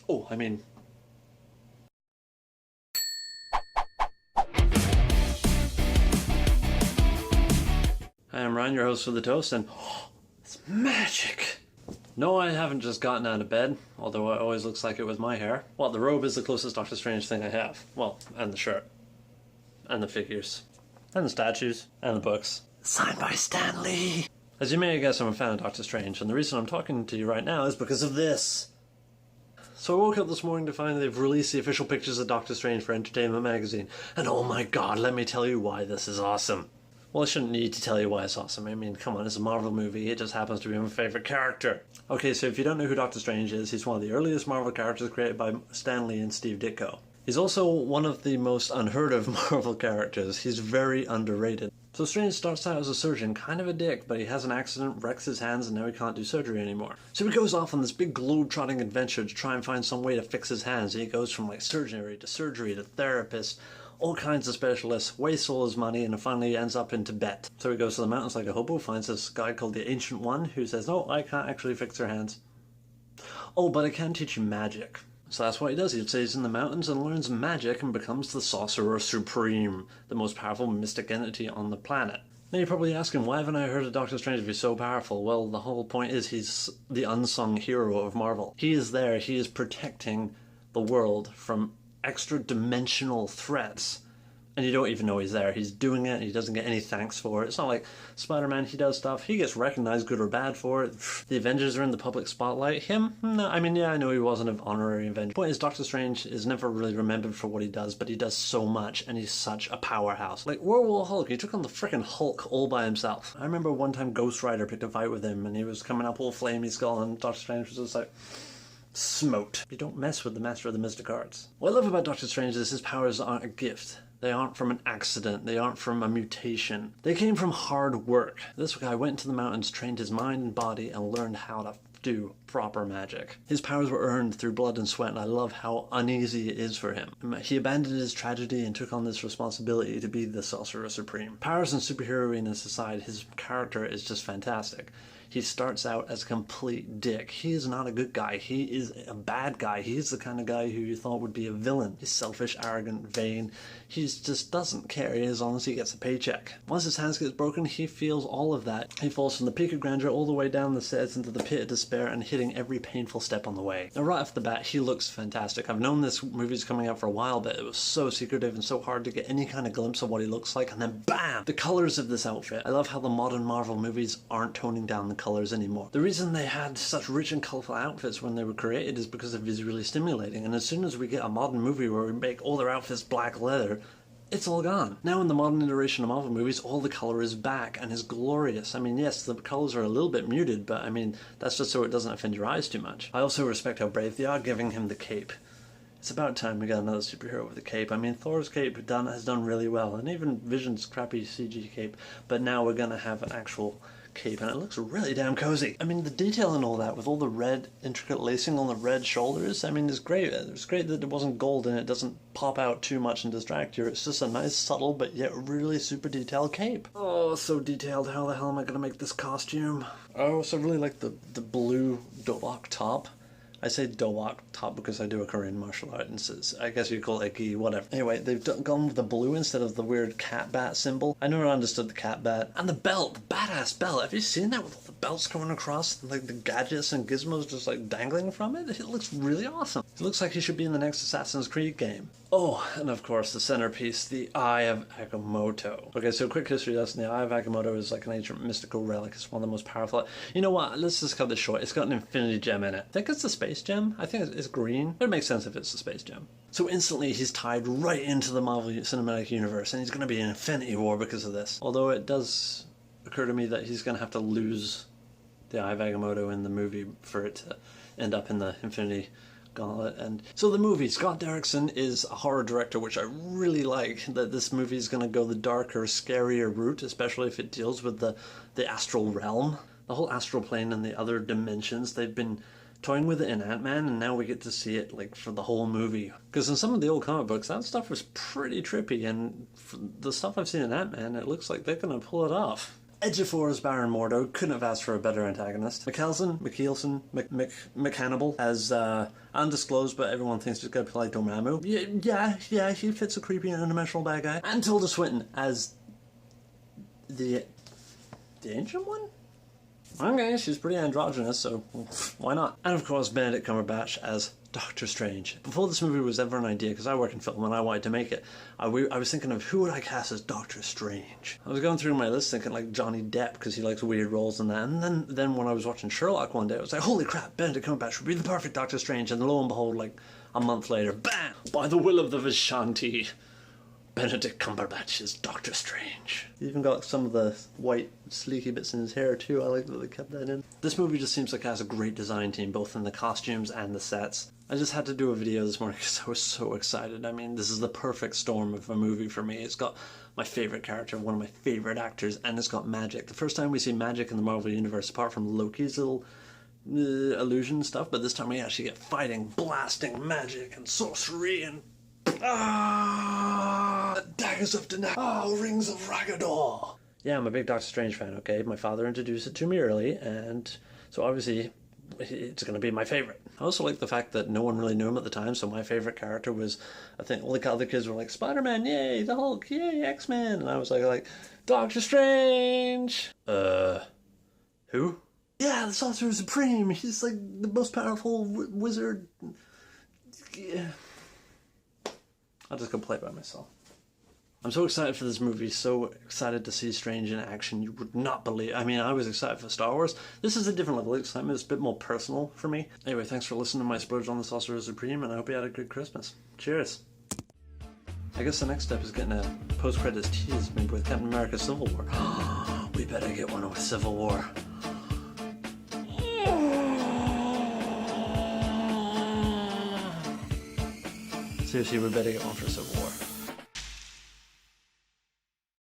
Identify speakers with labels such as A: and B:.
A: Oh, I mean... Hi, I'm Ryan, your host for The Toast, and... Oh, it's magic! No, I haven't just gotten out of bed, although it always looks like it with my hair. Well, the robe is the closest Doctor Strange thing I have. Well, and the shirt. And the figures. And the statues. And the books. Signed by Stan Lee! As you may guess, I'm a fan of Doctor Strange, and the reason I'm talking to you right now is because of this. So I woke up this morning to find they've released the official pictures of Doctor Strange for Entertainment Magazine, and oh my god, let me tell you why this is awesome. Well, I shouldn't need to tell you why it's awesome. I mean, come on, it's a Marvel movie, it just happens to be my favourite character. Okay, so if you don't know who Doctor Strange is, he's one of the earliest Marvel characters created by Stan Lee and Steve Ditko. He's also one of the most unheard of Marvel characters. He's very underrated. So Strange starts out as a surgeon, kind of a dick, but he has an accident, wrecks his hands, and now he can't do surgery anymore. So he goes off on this big globe-trotting adventure to try and find some way to fix his hands, and he goes from like surgery to therapist, all kinds of specialists, wastes all his money, and finally ends up in Tibet. So he goes to the mountains like a hobo, finds this guy called the Ancient One, who says, no, I can't actually fix your hands. Oh, but I can teach you magic. So that's what he does. He stays in the mountains and learns magic and becomes the Sorcerer Supreme, the most powerful mystic entity on the planet. Now you're probably asking, why haven't I heard of Doctor Strange if he's so powerful? Well, the whole point is he's the unsung hero of Marvel. He is there, he is protecting the world from extra-dimensional threats. And you don't even know he's there. He's doing it, he doesn't get any thanks for it. It's not like Spider-Man, he does stuff, he gets recognized good or bad for it. The Avengers are in the public spotlight. Him? No, I mean, yeah, I know he wasn't an honorary Avenger. The point is, Doctor Strange is never really remembered for what he does, but he does so much, and he's such a powerhouse. Like, World War Hulk, he took on the frickin' Hulk all by himself. I remember one time Ghost Rider picked a fight with him, and he was coming up all flamey skull, and Doctor Strange was just like... smote. You don't mess with the master of the mystic arts. What I love about Doctor Strange is his powers aren't a gift. They aren't from an accident. They aren't from a mutation. They came from hard work. This guy went into the mountains, trained his mind and body, and learned how to do proper magic. His powers were earned through blood and sweat, and I love how uneasy it is for him. He abandoned his tragedy and took on this responsibility to be the Sorcerer Supreme. Powers and superheroiness aside, his character is just fantastic. He starts out as a complete dick. He is not a good guy. He is a bad guy. He's the kind of guy who you thought would be a villain. He's selfish, arrogant, vain. He just doesn't care as long as he gets a paycheck. Once his hands get broken, he feels all of that. He falls from the peak of grandeur all the way down the stairs into the pit of despair and hitting every painful step on the way. Now right off the bat, he looks fantastic. I've known this movie's coming out for a while, but it was so secretive and so hard to get any kind of glimpse of what he looks like, and then BAM! The colors of this outfit. I love how the modern Marvel movies aren't toning down the colors anymore. The reason they had such rich and colorful outfits when they were created is because they're visually stimulating, and as soon as we get a modern movie where we make all their outfits black leather, it's all gone. Now in the modern iteration of Marvel movies, all the color is back and is glorious. I mean, yes, the colors are a little bit muted, but I mean, that's just so it doesn't offend your eyes too much. I also respect how brave they are giving him the cape. It's about time we got another superhero with a cape. I mean, Thor's cape has done really well, and even Vision's crappy CG cape, but now we're gonna have an actual cape, and it looks really damn cozy. I mean, the detail and all that, with all the red, intricate lacing on the red shoulders, I mean, it's great. It's great that it wasn't gold and it doesn't pop out too much and distract you. It's just a nice, subtle, but yet really super detailed cape. Oh, so detailed. How the hell am I gonna make this costume? I also really like the blue dobok top. I say dobok top because I do a Korean martial art, and I guess you call it a gi, whatever. Anyway, they've gone with the blue instead of the weird cat bat symbol. I never understood the cat bat. And the belt, the badass belt. Have you seen that with all the belts coming across, like the gadgets and gizmos just like dangling from it? It looks really awesome. It looks like he should be in the next Assassin's Creed game. Oh, and of course the centerpiece, the Eye of Agamotto. Okay, so quick history lesson. The Eye of Agamotto is like an ancient mystical relic. It's one of the most powerful. You know what? Let's just cut this short. It's got an infinity gem in it. I think it's the space gem. I think it's green. It makes sense if it's the space gem. So instantly he's tied right into the Marvel Cinematic Universe, and he's going to be in Infinity War because of this. Although it does occur to me that he's going to have to lose the Eye of Agamotto in the movie for it to end up in the Infinity Gauntlet. And so the movie, Scott Derrickson is a horror director, which I really like, that this movie is going to go the darker, scarier route, especially if it deals with the astral realm, the whole astral plane and the other dimensions. They've been toying with it in Ant-Man, and now we get to see it like for the whole movie. Because in some of the old comic books, that stuff was pretty trippy, and for the stuff I've seen in Ant-Man, it looks like they're going to pull it off. Ejiofor as Baron Mordo. Couldn't have asked for a better antagonist. McKeelson, McHannibal as undisclosed, but everyone thinks he's going to play Dormammu. Yeah, he fits a creepy and undimensional bad guy. And Tilda Swinton as the ancient one? Okay, she's pretty androgynous, so why not? And of course, Benedict Cumberbatch as Doctor Strange. Before this movie was ever an idea, because I work in film and I wanted to make it, I was thinking of who would I cast as Doctor Strange. I was going through my list thinking like Johnny Depp, because he likes weird roles and that, and then when I was watching Sherlock one day, I was like, holy crap, Benedict Cumberbatch would be the perfect Doctor Strange, and lo and behold, like a month later, bam! By the will of the Vishanti, Benedict Cumberbatch is Doctor Strange. He even got some of the white sleeky bits in his hair too. I like that they kept that in. This movie just seems like it has a great design team, both in the costumes and the sets. I just had to do a video this morning because I was so excited. I mean, this is the perfect storm of a movie for me. It's got my favorite character, one of my favorite actors, and it's got magic. The first time we see magic in the Marvel Universe, apart from Loki's little illusion stuff, but this time we actually get fighting, blasting, magic, and sorcery, and daggers of Dana, rings of Ragador. Yeah, I'm a big Doctor Strange fan, okay? My father introduced it to me early, and so obviously it's going to be my favorite. I also like the fact that no one really knew him at the time, so my favorite character was, I think, all the other kids were like, Spider-Man, yay, the Hulk, yay, X-Men, and I was like, Doctor Strange! Who? Yeah, the Sorcerer Supreme, he's like the most powerful wizard. Yeah. I'll just go play by myself. I'm so excited for this movie, so excited to see Strange in action. You would not believe. I mean, I was excited for Star Wars. This is a different level of excitement. It's a bit more personal for me. Anyway, thanks for listening to my splurge on the Sorcerer Supreme, and I hope you had a good Christmas. Cheers. I guess the next step is getting a post-credits tease, maybe with Captain America Civil War. We better get one with Civil War. Seriously, we better get one for Civil War.